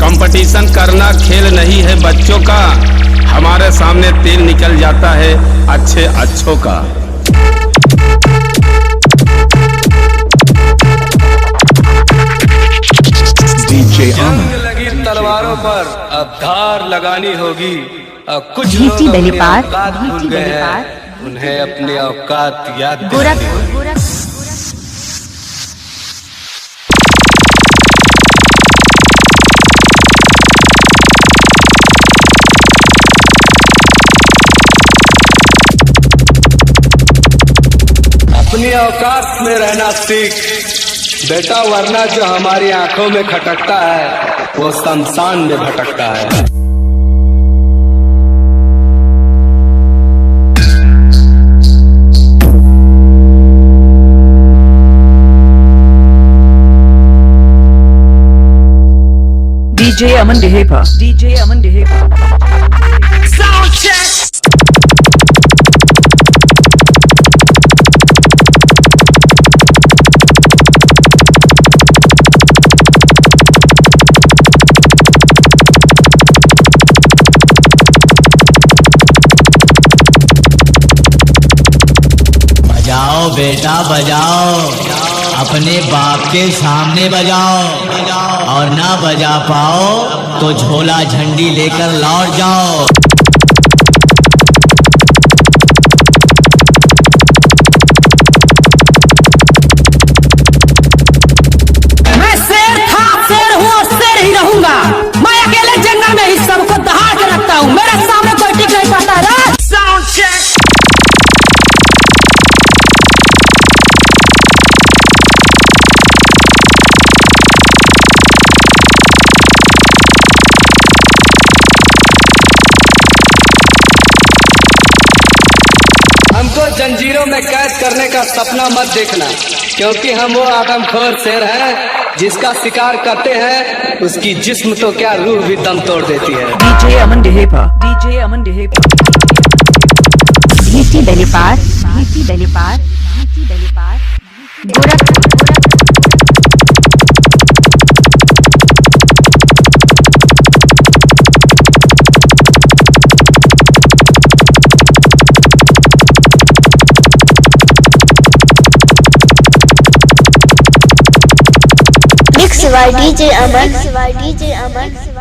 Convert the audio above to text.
Competition करना खेल नहीं है बच्चों का, हमारे सामने तेल निकल जाता है अच्छे अच्छों का। जंग लगी तलवारों पर अब धार लगानी होगी। अब कुछ लोग अपनी औकात भूल गए हैं, उन्हें अपनी औकात याद दिलानी होगी। अपनी औकात में रहना सीख बेटा, वरना जो हमारी आंखों में खटकता है वो शमशान में भटकता है। DJ Aman Dehepa. DJ Aman Dehepa. Sound check. बजाओ बेटा बजाओ, अपने बाप के सामने बजाओ, और ना बजा पाओ तो झोला झंडी लेकर लौट जाओ। मैं शेर था, शेर हूँ और शेर ही रहूंगा। मैं अकेले जंगल में ही सबको दहाड़ के रखता हूँ, मेरे सामने कोई टिक नहीं पाता है। Sound check. हमको जंजीरों में कैद करने का सपना मत देखना, क्योंकि हम वो आदमखोर शेर हैं जिसका शिकार करते हैं उसकी जिस्म तो क्या रूह भी दम तोड़ देती है। DJ Aman Dehepa. DJ Aman Dehepa. Ghisi दलीपार, Ghisi दलीपार, Ghisi दलीपार, Gorakhpur. Mixed by DJ Aman.